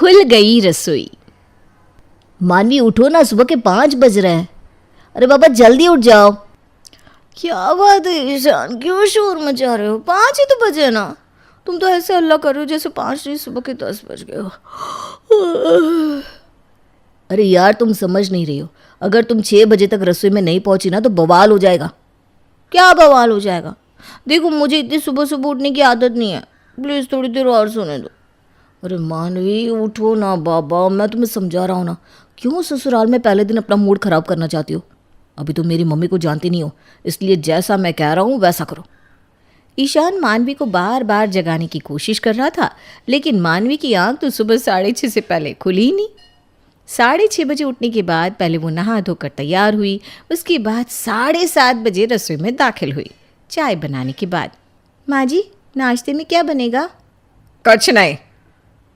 खुल गई रसोई। मानवी उठो ना, सुबह के 5 बज रहे हैं। अरे बाबा जल्दी उठ जाओ। क्या बात है ईशान, क्यों शोर मचा रहे हो? 5 ही तो बजे ना। तुम तो ऐसे हल्ला कर रहे हो जैसे 5 नहीं सुबह के 10 बज गए हो। अरे यार तुम समझ नहीं रही हो, अगर तुम 6 बजे तक रसोई में नहीं पहुंची ना तो बवाल हो जाएगा। क्या बवाल हो जाएगा? देखो मुझे इतनी सुबह सुबह उठने की आदत नहीं है, प्लीज़ थोड़ी देर और सोने दो। अरे मानवी उठो ना बाबा, मैं तुम्हें समझा रहा हूँ ना। क्यों ससुराल में पहले दिन अपना मूड खराब करना चाहती हो? अभी तो मेरी मम्मी को जानती नहीं हो, इसलिए जैसा मैं कह रहा हूँ वैसा करो। ईशान मानवी को बार बार जगाने की कोशिश कर रहा था, लेकिन मानवी की आंख तो सुबह 6:30 से पहले खुली ही नहीं। 6:30 बजे उठने के बाद पहले वो नहा धोकर तैयार हुई, उसके बाद 7:30 बजे रसोई में दाखिल हुई। चाय बनाने के बाद, माँ जी नाश्ते में क्या बनेगा? कुछ नहीं।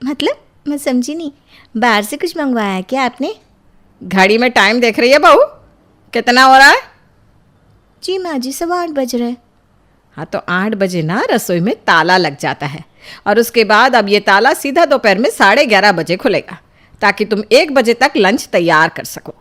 मतलब मैं समझी नहीं, बाहर से कुछ मंगवाया है क्या आपने? घड़ी में टाइम देख रही है बहू, कितना हो रहा है? जी माँ जी 8:15 बज रहे। हाँ तो 8 बजे ना रसोई में ताला लग जाता है, और उसके बाद अब ये ताला सीधा दोपहर में 11:30 बजे खुलेगा, ताकि तुम 1 बजे तक लंच तैयार कर सको।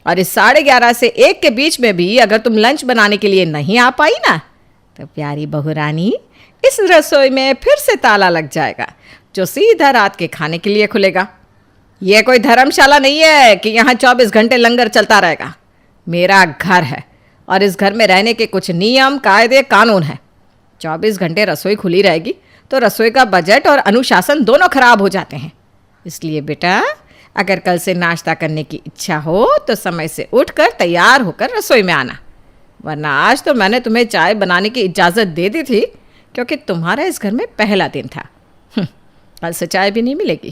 और इस 11:30 से 1 के बीच में भी अगर तुम लंच बनाने के लिए नहीं आ पाई ना, तो प्यारी बहू रानी इस रसोई में फिर से ताला लग जाएगा, जो सीधा रात के खाने के लिए खुलेगा। ये कोई धर्मशाला नहीं है कि यहाँ 24 घंटे लंगर चलता रहेगा। मेरा घर है और इस घर में रहने के कुछ नियम कायदे कानून हैं। 24 घंटे रसोई खुली रहेगी तो रसोई का बजट और अनुशासन दोनों खराब हो जाते हैं। इसलिए बेटा, अगर कल से नाश्ता करने की इच्छा हो तो समय से उठकर तैयार होकर रसोई में आना, वरना आज तो मैंने तुम्हें चाय बनाने की इजाज़त दे दी थी, क्योंकि तुम्हारा इस घर में पहला दिन था। कल से चाय भी नहीं मिलेगी।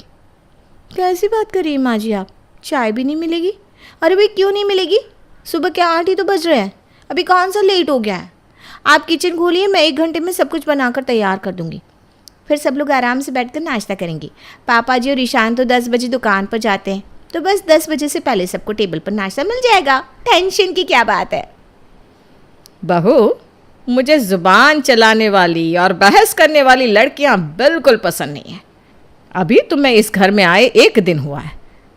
कैसी बात कर रही है माँ जी आप? चाय भी नहीं मिलेगी? अरे भाई क्यों नहीं मिलेगी? सुबह के 8 ही तो बज रहे हैं, अभी कौन सा लेट हो गया है? आप किचन खोलिए, मैं 1 घंटे में सब कुछ बनाकर तैयार कर दूंगी। फिर सब लोग आराम से बैठकर नाश्ता करेंगे। पापा जी और ईशान तो 10 बजे दुकान पर जाते हैं, तो बस 10 बजे से पहले सबको टेबल पर नाश्ता मिल जाएगा। टेंशन की क्या बात है? बहू, मुझे ज़ुबान चलाने वाली और बहस करने वाली लड़कियां बिल्कुल पसंद नहीं है। अभी तुम्हें इस घर में आए 1 दिन हुआ है।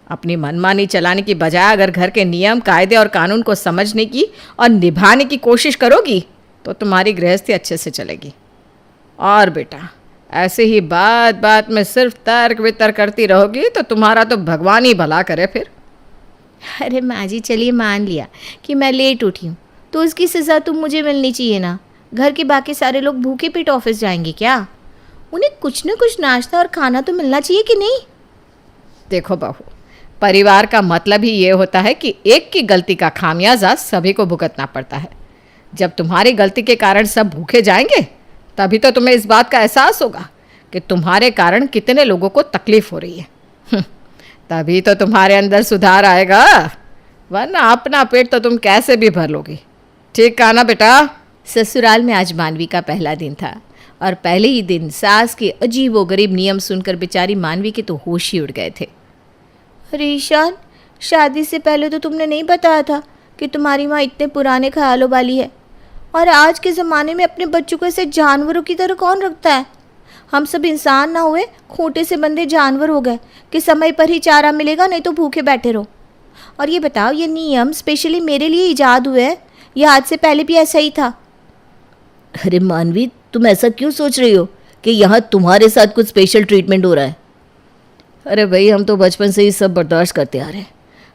अपनी मनमानी चलाने की बजाय अगर घर के नियम कायदे और कानून को समझने की और निभाने की कोशिश करोगी तो तुम्हारी गृहस्थी अच्छे से चलेगी। और बेटा, ऐसे ही बात बात में सिर्फ तर्क वितर्क करती रहोगी तो तुम्हारा तो भगवान ही भला करे फिर। अरे माँ जी चलिए, मान लिया कि मैं लेट उठी हूँ, तो उसकी सज़ा तो मुझे मिलनी चाहिए ना। घर के बाकी सारे लोग भूखे पेट ऑफिस जाएंगे क्या? उन्हें कुछ न कुछ नाश्ता और खाना तो मिलना चाहिए कि नहीं? देखो बहू, परिवार का मतलब ही ये होता है कि एक की गलती का खामियाजा सभी को भुगतना पड़ता है। जब तुम्हारी गलती के कारण सब भूखे जाएंगे, तभी तो तुम्हें इस बात का एहसास होगा कि तुम्हारे कारण कितने लोगों को तकलीफ हो रही है। तभी तो तुम्हारे अंदर सुधार आएगा, वरना अपना पेट तो तुम कैसे भी भर लोगी। ठीक कहा ना बेटा? ससुराल में आज मानवी का पहला दिन था, और पहले ही दिन सास के अजीबोगरीब नियम सुनकर बेचारी मानवी के तो होश ही उड़ गए थे। अरे ईशान, शादी से पहले तो तुमने नहीं बताया था कि तुम्हारी माँ इतने पुराने ख्यालों वाली है, और आज के ज़माने में अपने बच्चों को ऐसे जानवरों की तरह कौन रखता है? हम सब इंसान ना हुए, खोटे से बंदे जानवर हो गए कि समय पर ही चारा मिलेगा, नहीं तो भूखे बैठे रहो। और ये बताओ, ये नियम स्पेशली मेरे लिए इजाद हुए हैं या आज से पहले भी ऐसा ही था? अरे मानवी, तुम ऐसा क्यों सोच रही हो कि यहाँ तुम्हारे साथ कुछ स्पेशल ट्रीटमेंट हो रहा है? अरे भाई, हम तो बचपन से ही सब बर्दाश्त करते आ रहे हैं।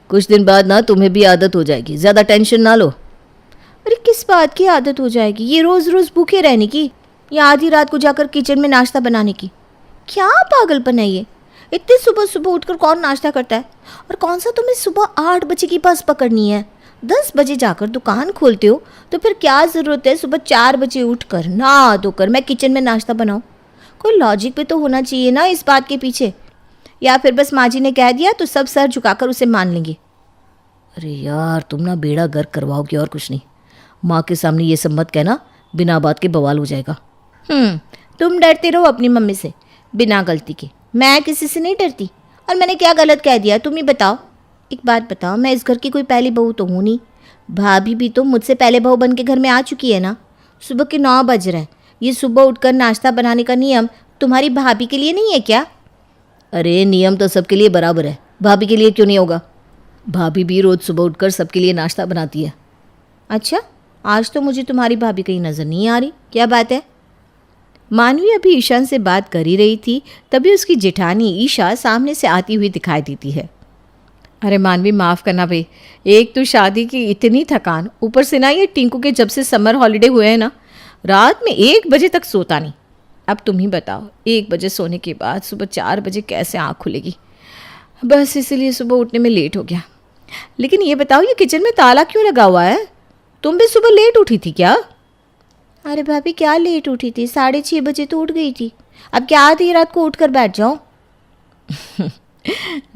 कुछ दिन बाद ना तुम्हें भी आदत हो जाएगी, ज़्यादा टेंशन ना लो। अरे किस बात की आदत हो जाएगी? ये रोज़ रोज़ भूखे रहने की या आधी रात को जाकर किचन में नाश्ता बनाने की? क्या पागलपन है ये? इतनी सुबह सुबह उठकर कौन नाश्ता करता है? और कौन सा तुम्हें सुबह 8 बजे की बस पकड़नी है? 10 बजे जाकर दुकान खोलते हो, तो फिर क्या ज़रूरत है सुबह 4 बजे उठकर नहा धोकर मैं किचन में नाश्ता बनाऊँ? कोई लॉजिक भी तो होना चाहिए ना इस बात के पीछे। या फिर बस माँ जी ने कह दिया तो सब सर झुकाकर उसे मान लेंगे। अरे यार, तुम ना बेड़ा गर्क करवाओगे और कुछ नहीं। माँ के सामने ये सब मत कहना, बिना बात के बवाल हो जाएगा। तुम डरते रहो अपनी मम्मी से बिना गलती के, मैं किसी से नहीं डरती। और मैंने क्या गलत कह दिया तुम ही बताओ। एक बात बताओ, मैं इस घर की कोई पहली बहू तो हूँ नहीं। भाभी भी तो मुझसे पहले बहू बन के घर में आ चुकी है ना। सुबह के 9 बज रहे हैं, ये सुबह उठकर नाश्ता बनाने का नियम तुम्हारी भाभी के लिए नहीं है क्या? अरे नियम तो सबके लिए बराबर है, भाभी के लिए क्यों नहीं होगा? भाभी भी रोज़ सुबह उठकर सबके लिए नाश्ता बनाती है। अच्छा, आज तो मुझे तुम्हारी भाभी कहीं नज़र नहीं आ रही, क्या बात है? मानवी अभी ईशान से बात कर ही रही थी, तभी उसकी जेठानी ईशा सामने से आती हुई दिखाई देती है। अरे मानवी, माफ़ करना भाई, एक तो शादी की इतनी थकान, ऊपर से ना ये टिंकू के जब से समर हॉलीडे हुए हैं ना, रात में 1 बजे तक सोता नहीं। अब तुम ही बताओ, 1 बजे सोने के बाद सुबह 4 बजे कैसे आँख खुलेगी? बस इसीलिए सुबह उठने में लेट हो गया। लेकिन ये बताओ, ये किचन में ताला क्यों लगा हुआ है? तुम भी सुबह लेट उठी थी क्या? अरे भाभी, क्या लेट उठी थी? 6:30 बजे तो उठ गई थी। अब क्या आधी रात को उठकर बैठ जाऊं?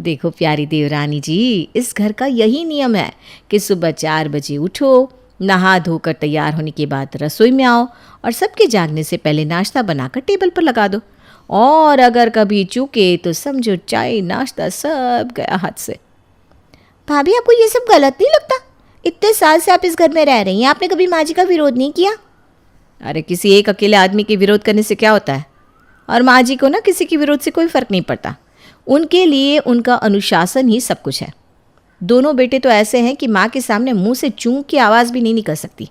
देखो प्यारी देवरानी जी, इस घर का यही नियम है कि सुबह 4 बजे उठो, नहा धोकर तैयार होने के बाद रसोई में आओ और सबके जागने से पहले नाश्ता बनाकर टेबल पर लगा दो। और अगर कभी चूके तो समझो चाय नाश्ता सब गया हाथ से। भाभी, आपको ये सब गलत नहीं लगता? इतने साल से आप इस घर में रह रही हैं, आपने कभी माँ जी का विरोध नहीं किया? अरे किसी एक अकेले आदमी के विरोध करने से क्या होता है? और माँ जी को ना किसी के विरोध से कोई फ़र्क नहीं पड़ता। उनके लिए उनका अनुशासन ही सब कुछ है। दोनों बेटे तो ऐसे हैं कि माँ के सामने मुंह से चूं की आवाज़ भी नहीं निकल सकती।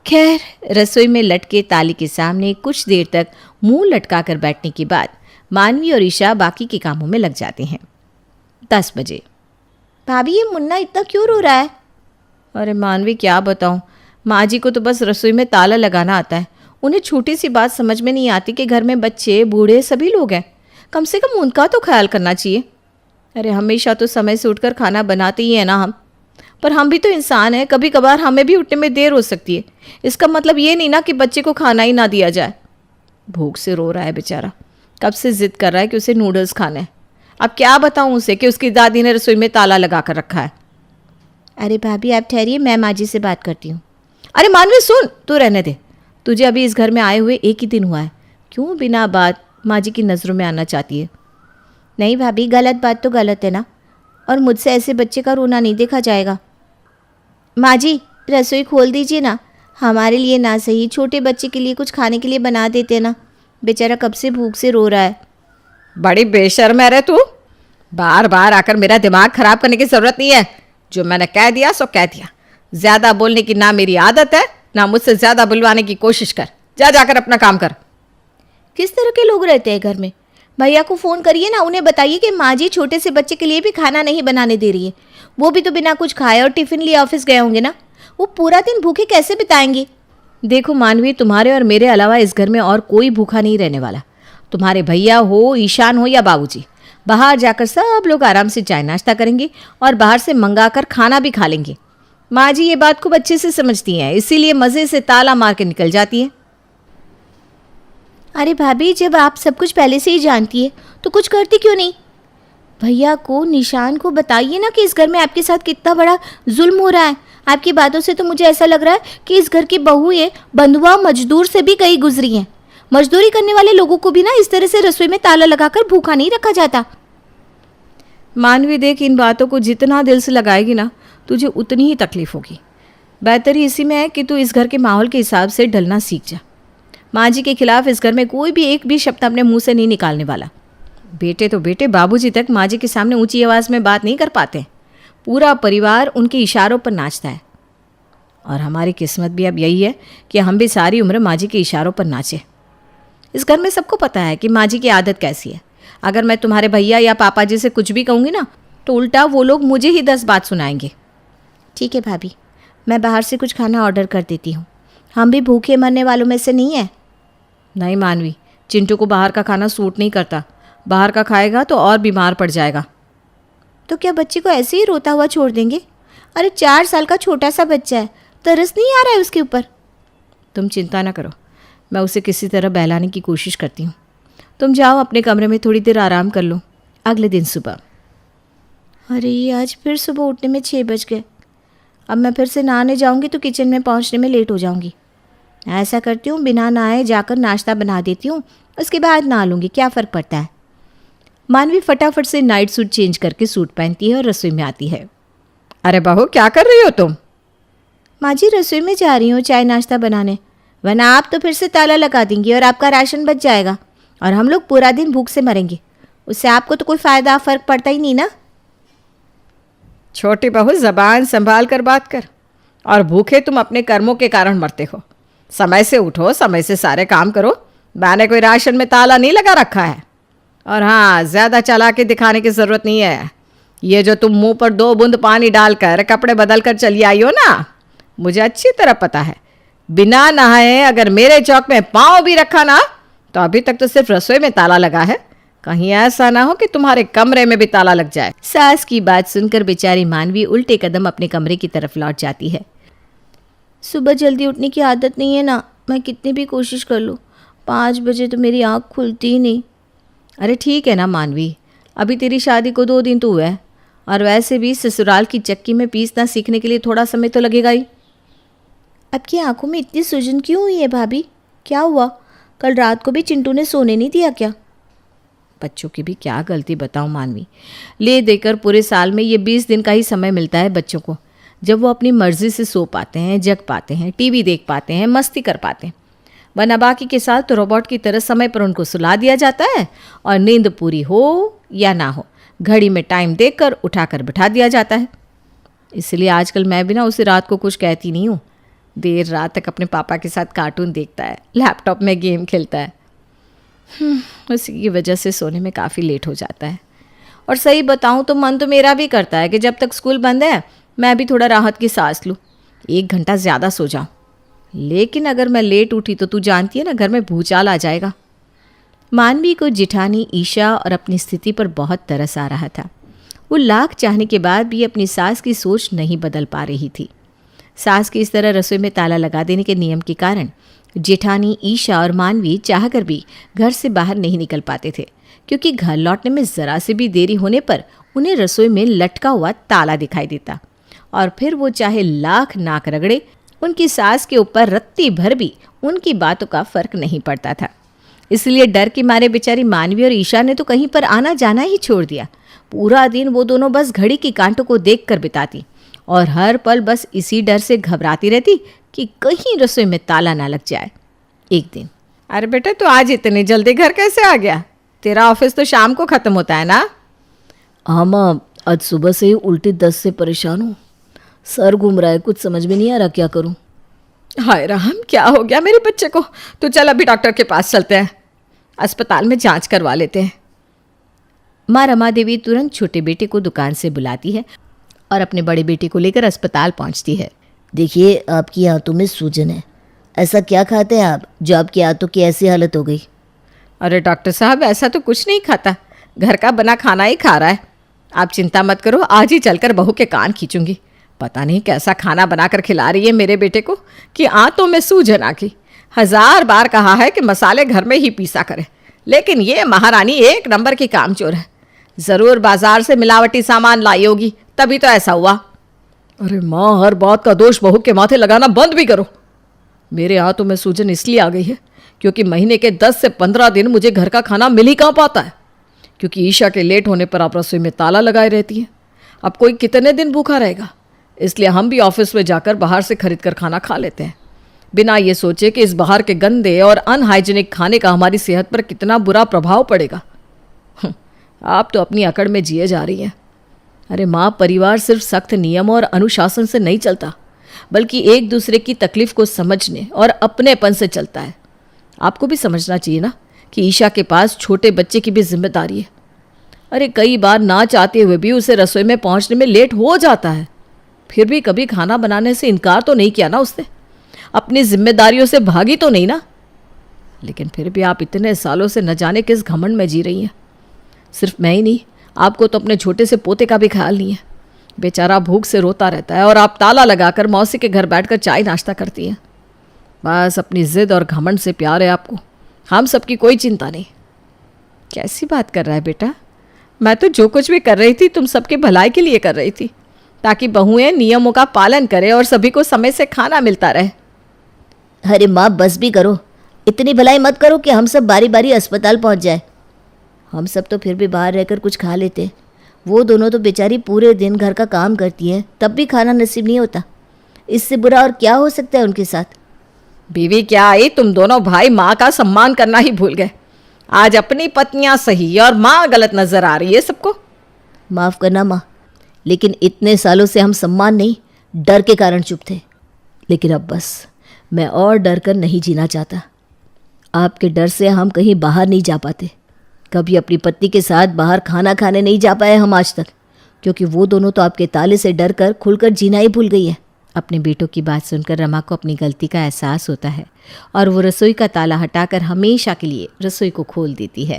खैर, रसोई में लटके ताली के सामने कुछ देर तक मुंह लटकाकर बैठने के बाद मानवी और ईशा बाकी के कामों में लग जाते हैं। 10 बजे। भाभी, ये मुन्ना इतना क्यों रो रहा है? अरे मानवी, क्या बताऊं, माँ जी को तो बस रसोई में ताला लगाना आता है। उन्हें छोटी सी बात समझ में नहीं आती कि घर में बच्चे बूढ़े सभी लोग हैं, कम से कम उनका तो ख्याल करना चाहिए। अरे हमेशा तो समय से उठकर खाना बनाते ही है ना हम, पर हम भी तो इंसान हैं, कभी कभार हमें भी उठने में देर हो सकती है। इसका मतलब ये नहीं ना कि बच्चे को खाना ही ना दिया जाए। भूख से रो रहा है बेचारा, कब से जिद कर रहा है कि उसे नूडल्स खाने हैं। अब क्या बताऊं उसे कि उसकी दादी ने रसोई में ताला लगा कर रखा है। अरे भाभी, आप ठहरिए, मैं माँ जी से बात करती हूँ। अरे मानवी सुन, तू रहने दे। तुझे अभी इस घर में आए हुए 1 ही दिन हुआ है, क्यों बिना बात माँ जी की नज़रों में आना चाहती है? नहीं भाभी, गलत बात तो गलत है ना, और मुझसे ऐसे बच्चे का रोना नहीं देखा जाएगा। माँ जी, रसोई खोल दीजिए ना, हमारे लिए ना सही छोटे बच्चे के लिए कुछ खाने के लिए बना देते ना, बेचारा कब से भूख से रो रहा है। बड़ी बेशर्म है रे तू, बार बार आकर मेरा दिमाग खराब करने की जरूरत नहीं है। जो मैंने कह दिया सो कह दिया। ज्यादा बोलने की ना मेरी आदत है, ना मुझसे ज्यादा बुलवाने की कोशिश कर। जा जाकर अपना काम कर। किस तरह के लोग रहते हैं घर में? भैया को फ़ोन करिए ना, उन्हें बताइए कि माँ जी छोटे से बच्चे के लिए भी खाना नहीं बनाने दे रही है। वो भी तो बिना कुछ खाए और टिफ़िन लिए ऑफिस गए होंगे ना, वो पूरा दिन भूखे कैसे बिताएंगे? देखो मानवी, तुम्हारे और मेरे अलावा इस घर में और कोई भूखा नहीं रहने वाला। तुम्हारे भैया हो, ईशान हो या बाबूजी, बाहर जाकर सब लोग आराम से चाय नाश्ता करेंगे और बाहर से मंगा कर खाना भी खा लेंगे। माँ जी ये बात खूब अच्छे से समझती हैं, इसीलिए मज़े से ताला मार के निकल जाती है। अरे भाभी, जब आप सब कुछ पहले से ही जानती है तो कुछ करती क्यों नहीं? भैया को, निशान को बताइए ना कि इस घर में आपके साथ कितना बड़ा जुल्म हो रहा है। आपकी बातों से तो मुझे ऐसा लग रहा है कि इस घर की बहुएं बंधुआ मजदूर से भी कहीं गुजरी हैं। मजदूरी करने वाले लोगों को भी ना इस तरह से रसोई में ताला लगाकर भूखा नहीं रखा जाता। मानवी देख, इन बातों को जितना दिल से लगाएगी ना, तुझे उतनी ही तकलीफ होगी। बेहतर इसी में है कि तू इस घर के माहौल के हिसाब से ढलना सीख जा। माँ जी के खिलाफ इस घर में कोई भी एक भी शब्द अपने मुंह से नहीं निकालने वाला। बेटे तो बेटे, बाबूजी तक माँ जी के सामने ऊंची आवाज़ में बात नहीं कर पाते। पूरा परिवार उनके इशारों पर नाचता है। और हमारी किस्मत भी अब यही है कि हम भी सारी उम्र माँ जी के इशारों पर नाचें। इस घर में सबको पता है कि माँ जी की आदत कैसी है। अगर मैं तुम्हारे भैया या पापा जी से कुछ भी कहूँगी ना, तो उल्टा वो लोग मुझे ही 10 बात सुनाएंगे। ठीक है भाभी, मैं बाहर से कुछ खाना ऑर्डर कर देती हूँ। हम भी भूखे मरने वालों में से नहीं है। नहीं मानवी, चिंटू को बाहर का खाना सूट नहीं करता। बाहर का खाएगा तो और बीमार पड़ जाएगा। तो क्या बच्चे को ऐसे ही रोता हुआ छोड़ देंगे? अरे 4 साल का छोटा सा बच्चा है, तरस नहीं आ रहा है उसके ऊपर? तुम चिंता ना करो, मैं उसे किसी तरह बहलाने की कोशिश करती हूँ। तुम जाओ अपने कमरे में थोड़ी देर आराम कर लो। अगले दिन सुबह। अरे आज फिर सुबह उठने में 6 बज गए। अब मैं फिर से नहाने जाऊंगी तो किचन में पहुंचने में लेट हो जाऊंगी। ऐसा करती हूँ, बिना नहाए जाकर नाश्ता बना देती हूँ, उसके बाद नहा लूँगी, क्या फ़र्क पड़ता है। मानवी फटाफट से नाइट सूट चेंज करके सूट पहनती है और रसोई में आती है। अरे बहू, क्या कर रही हो तुम? माँ जी, रसोई में जा रही हूँ चाय नाश्ता बनाने, वरना आप तो फिर से ताला लगा देंगी और आपका राशन बच जाएगा और हम लोग पूरा दिन भूख से मरेंगे। उससे आपको तो कोई फ़ायदा फ़र्क पड़ता ही नहीं ना। छोटी बहू, जबान संभाल कर बात कर। और भूखे तुम अपने कर्मों के कारण मरते हो। समय से उठो, समय से सारे काम करो। मैंने कोई राशन में ताला नहीं लगा रखा है। और हाँ, ज़्यादा चालाकी दिखाने की ज़रूरत नहीं है। ये जो तुम मुंह पर 2 बूंद पानी डालकर कपड़े बदल कर चली आई हो ना, मुझे अच्छी तरह पता है, बिना नहाए अगर मेरे चौक में पाँव भी रखा ना, तो अभी तक तो सिर्फ रसोई में ताला लगा है। कहीं ऐसा ना हो कि तुम्हारे कमरे में भी ताला लग जाए। सास की बात सुनकर बेचारी मानवी उल्टे कदम अपने कमरे की तरफ लौट जाती है। सुबह जल्दी उठने की आदत नहीं है ना, मैं कितनी भी कोशिश कर लूँ 5 बजे तो मेरी आँख खुलती ही नहीं। अरे ठीक है ना मानवी, अभी तेरी शादी को 2 दिन तो हुआ है, और वैसे भी ससुराल की चक्की में पीसना सीखने के लिए थोड़ा समय तो लगेगा ही। आपकी आंखों में इतनी सूजन क्यों हुई है भाभी? क्या हुआ? कल रात को भी चिंटू ने सोने नहीं दिया क्या? बच्चों की भी क्या गलती बताऊं मानवी। ले देकर पूरे साल में ये 20 दिन का ही समय मिलता है बच्चों को, जब वो अपनी मर्जी से सो पाते हैं, जग पाते हैं, टीवी देख पाते हैं, मस्ती कर पाते हैं। वरना बाकी के साथ तो रोबोट की तरह समय पर उनको सुला दिया जाता है, और नींद पूरी हो या ना हो घड़ी में टाइम देखकर उठाकर बिठा दिया जाता है। इसलिए आजकल मैं भी ना उसे रात को कुछ कहती नहीं हूँ। देर रात तक अपने पापा के साथ कार्टून देखता है, लैपटॉप में गेम खेलता है। उसी की वजह से सोने में काफ़ी लेट हो जाता है। और सही बताऊं तो मन तो मेरा भी करता है कि जब तक स्कूल बंद है मैं भी थोड़ा राहत की सांस लूँ, 1 घंटा ज़्यादा सो जाऊँ। लेकिन अगर मैं लेट उठी तो तू जानती है ना, घर में भूचाल आ जाएगा। मानवी को जिठानी ईशा और अपनी स्थिति पर बहुत तरस आ रहा था। वो लाख चाहने के बाद भी अपनी सास की सोच नहीं बदल पा रही थी। सास की इस तरह रसोई में ताला लगा देने के नियम के कारण जेठानी ईशा और मानवी चाहकर भी घर से बाहर नहीं निकल पाते थे, क्योंकि घर लौटने में ज़रा से भी देरी होने पर उन्हें रसोई में लटका हुआ ताला दिखाई देता, और फिर वो चाहे लाख नाक रगड़े, उनकी सास के ऊपर रत्ती भर भी उनकी बातों का फर्क नहीं पड़ता था। इसलिए डर के मारे बेचारी मानवी और ईशा ने तो कहीं पर आना जाना ही छोड़ दिया। पूरा दिन वो दोनों बस घड़ी की कांटों को देख कर बिताती, और हर पल बस इसी डर से घबराती रहती कि कहीं रसोई में ताला ना लग जाए। एक दिन, अरे बेटे, तू आज इतनी जल्दी घर कैसे आ गया? तेरा ऑफिस तो शाम को ख़त्म होता है ना? हाँ माँ, आज सुबह से ही उल्टी दस्त से परेशान हूँ। सर घूम रहा है, कुछ समझ में नहीं आ रहा क्या करूँ। हाय राम, क्या हो गया मेरे बच्चे को? तो चल अभी डॉक्टर के पास चलते हैं, अस्पताल में जांच करवा लेते हैं। माँ रमा देवी तुरंत छोटे बेटे को दुकान से बुलाती है और अपने बड़े बेटे को लेकर अस्पताल पहुंचती है। देखिए, आपकी आंतों में सूजन है। ऐसा क्या खाते हैं आप जो आपकी आंतों की ऐसी हालत हो गई? अरे डॉक्टर साहब, ऐसा तो कुछ नहीं खाता, घर का बना खाना ही खा रहा है। आप चिंता मत करो, आज ही चलकर बहू के कान खींचूंगी। पता नहीं कैसा खाना बनाकर खिला रही है मेरे बेटे को कि आंतों में सूजन आ गई। 1000 बार कहा है कि मसाले घर में ही पीसा करे, लेकिन ये महारानी 1 नंबर की कामचोर है। ज़रूर बाजार से मिलावटी सामान लाई होगी, तभी तो ऐसा हुआ। अरे माँ, हर बात का दोष बहू के माथे लगाना बंद भी करो। मेरे हाथों में सूजन इसलिए आ गई है क्योंकि महीने के 10 से 15 दिन मुझे घर का खाना मिल ही कहाँ पाता है, क्योंकि ईशा के लेट होने पर आप रसोई में ताला लगाए रहती है। अब कोई कितने दिन भूखा रहेगा, इसलिए हम भी ऑफिस में जाकर बाहर से खरीद कर खाना खा लेते हैं, बिना ये सोचे कि इस बाहर के गंदे और अनहाइजीनिक खाने का हमारी सेहत पर कितना बुरा प्रभाव पड़ेगा। आप तो अपनी अकड़ में जिए जा रही हैं। अरे माँ, परिवार सिर्फ सख्त नियम और अनुशासन से नहीं चलता, बल्कि एक दूसरे की तकलीफ को समझने और अपनेपन से चलता है। आपको भी समझना चाहिए ना कि ईशा के पास छोटे बच्चे की भी जिम्मेदारी है। अरे कई बार ना चाहते हुए भी उसे रसोई में पहुंचने में लेट हो जाता है, फिर भी कभी खाना बनाने से इनकार तो नहीं किया ना उसने, अपनी जिम्मेदारियों से भागी तो नहीं ना। लेकिन फिर भी आप इतने सालों से न जाने किस घमंड में जी रही हैं। सिर्फ मैं ही नहीं, आपको तो अपने छोटे से पोते का भी ख्याल नहीं है। बेचारा भूख से रोता रहता है और आप ताला लगाकर मौसी के घर बैठकर चाय नाश्ता करती हैं। बस अपनी जिद और घमंड से प्यार है आपको, हम सबकी कोई चिंता नहीं। कैसी बात कर रहा है बेटा? मैं तो जो कुछ भी कर रही थी तुम सबके भलाई के लिए कर रही थी, ताकि बहुएं नियमों का पालन करें और सभी को समय से खाना मिलता रहे। अरे माँ, बस भी करो, इतनी भलाई मत करो कि हम सब बारी बारी अस्पताल पहुँच जाए। हम सब तो फिर भी बाहर रहकर कुछ खा लेते। वो दोनों तो बेचारी पूरे दिन घर का काम करती हैं, तब भी खाना नसीब नहीं होता। इससे बुरा और क्या हो सकता है उनके साथ? बीवी क्या आई, तुम दोनों भाई माँ का सम्मान करना ही भूल गए। आज अपनी पत्नियां सही और माँ गलत नजर आ रही है सबको। माफ़ करना माँ, लेकिन इतने सालों से हम सम्मान नहीं डर के कारण चुप थे। लेकिन अब बस मैं और डर कर नहीं जीना चाहता। आपके डर से हम कहीं बाहर नहीं जा पाते। कभी अपनी पत्नी के साथ बाहर खाना खाने नहीं जा पाए हम आज तक, क्योंकि वो दोनों तो आपके ताले से डर कर खुलकर जीना ही भूल गई है। अपने बेटों की बात सुनकर रमा को अपनी गलती का एहसास होता है और वो रसोई का ताला हटाकर हमेशा के लिए रसोई को खोल देती है।